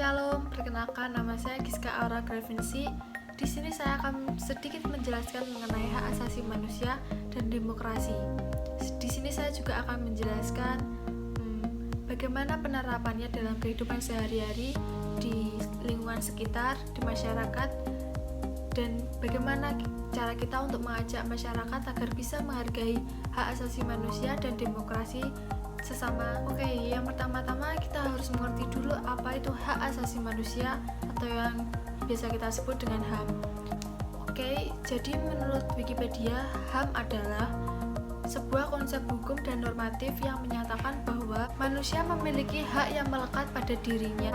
Shalom, perkenalkan nama saya Giska Aura Gravinsi. Di sini saya akan sedikit menjelaskan mengenai hak asasi manusia dan demokrasi. Di sini saya juga akan menjelaskan bagaimana penerapannya dalam kehidupan sehari-hari di lingkungan sekitar, di masyarakat, dan bagaimana cara kita untuk mengajak masyarakat agar bisa menghargai hak asasi manusia dan demokrasi sesama. Yang pertama-tama kita harus mengerti dulu apa itu hak asasi manusia atau yang biasa kita sebut dengan HAM. Jadi menurut Wikipedia, HAM adalah sebuah konsep hukum dan normatif yang menyatakan bahwa manusia memiliki hak yang melekat pada dirinya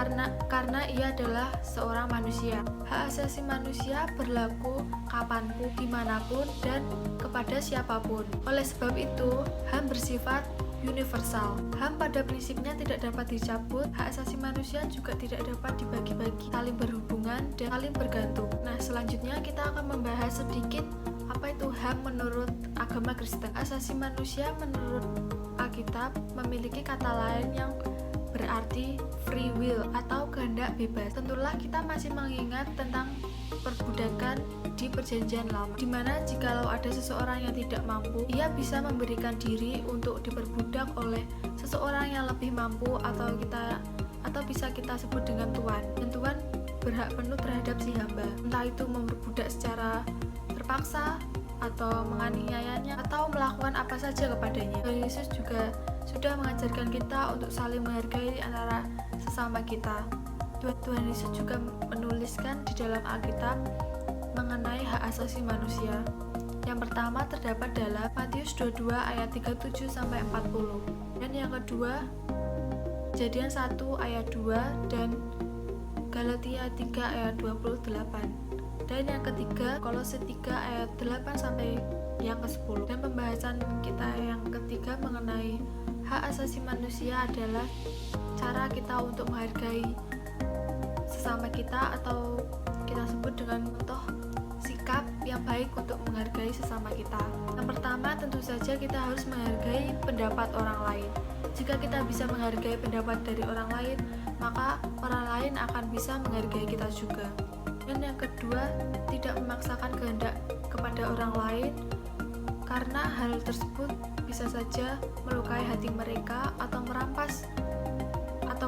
karena ia adalah seorang manusia. Hak asasi manusia berlaku kapanpun, dimanapun, dan kepada siapapun. Oleh sebab itu, HAM bersifat universal. HAM pada prinsipnya tidak dapat dicabut. Hak asasi manusia juga tidak dapat dibagi-bagi, saling berhubungan dan saling bergantung. Nah, selanjutnya kita akan membahas sedikit apa itu HAM menurut agama Kristen. Asasi manusia menurut Alkitab memiliki kata lain yang berarti free will atau kehendak bebas. Tentulah kita masih mengingat tentang perbudakan di perjanjian lama, di mana jikalau ada seseorang yang tidak mampu, ia bisa memberikan diri untuk diperbudak oleh seseorang yang lebih mampu atau bisa kita sebut dengan tuan. Dan tuan berhak penuh terhadap si hamba, entah itu memperbudak secara terpaksa atau menganiayanya atau melakukan apa saja kepadanya. Yesus juga sudah mengajarkan kita untuk saling menghargai antara sesama kita. Tuhan Yesus juga menuliskan di dalam Alkitab mengenai hak asasi manusia. Yang pertama terdapat dalam Matius 22 ayat 37 sampai 40. Dan yang kedua Kejadian 1 ayat 2 dan Galatia 3 ayat 28. Dan yang ketiga Kolose 3 ayat 8 sampai yang ke-10. Dan pembahasan kita yang ketiga mengenai hak asasi manusia adalah cara kita untuk menghargai sesama kita, atau kita sebut dengan contoh sikap yang baik untuk menghargai sesama kita. Yang pertama, tentu saja kita harus menghargai pendapat orang lain. Jika kita bisa menghargai pendapat dari orang lain, maka orang lain akan bisa menghargai kita juga. Dan yang kedua, tidak memaksakan kehendak kepada orang lain, karena hal tersebut bisa saja melukai hati mereka atau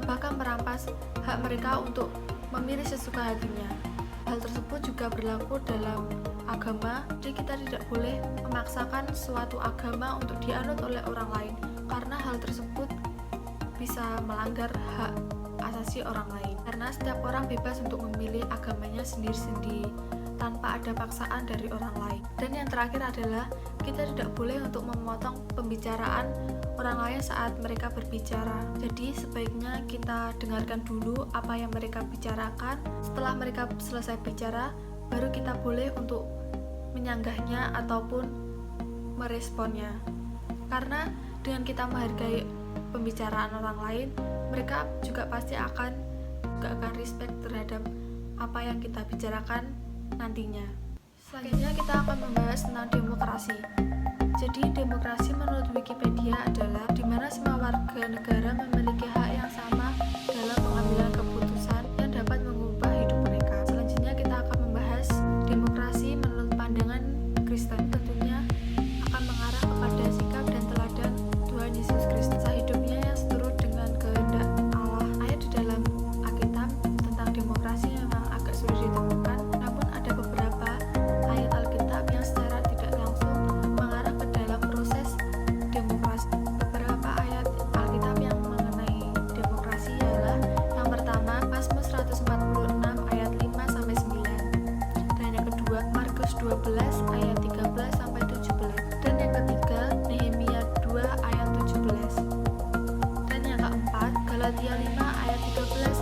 bahkan merampas hak mereka untuk memilih sesuka hatinya. Hal tersebut juga berlaku dalam agama, jadi kita tidak boleh memaksakan suatu agama untuk dianut oleh orang lain, karena hal tersebut bisa melanggar hak asasi orang lain. Karena setiap orang bebas untuk memilih agamanya sendiri-sendiri tanpa ada paksaan dari orang lain. Dan yang terakhir adalah kita tidak boleh untuk memotong pembicaraan orang lain saat mereka berbicara. Jadi sebaiknya kita dengarkan dulu apa yang mereka bicarakan. Setelah mereka selesai bicara, baru kita boleh untuk menyanggahnya ataupun meresponnya. Karena dengan kita menghargai pembicaraan orang lain, mereka juga pasti akan respect terhadap apa yang kita bicarakan nantinya. Selanjutnya kita akan membahas tentang demokrasi. Jadi demokrasi menurut Wikipedia adalah di mana semua warga negara memiliki hak yang sama dalam pengambilan keputusan yang dapat mengubah hidup mereka. Selanjutnya kita akan membahas demokrasi menurut pandangan Kristen. Tentunya akan mengarah kepada sikap dan teladan Tuhan Yesus Kristus. Hidupnya yang seturut dengan kehendak Allah. Ayat di dalam Alkitab tentang demokrasi memang agak sulit ditemukan, namun ada beberapa ayat Alkitab yang secara tidak langsung mengarah ke dalam proses demokrasi. Beberapa ayat Alkitab yang mengenai demokrasi ialah yang pertama Mazmur 146 ayat 5 sampai 9. Dan yang kedua Markus 12 ayat 13 sampai 17. Dan yang ketiga Nehemia 2 ayat 17. Dan yang keempat Galatia 5 ayat 13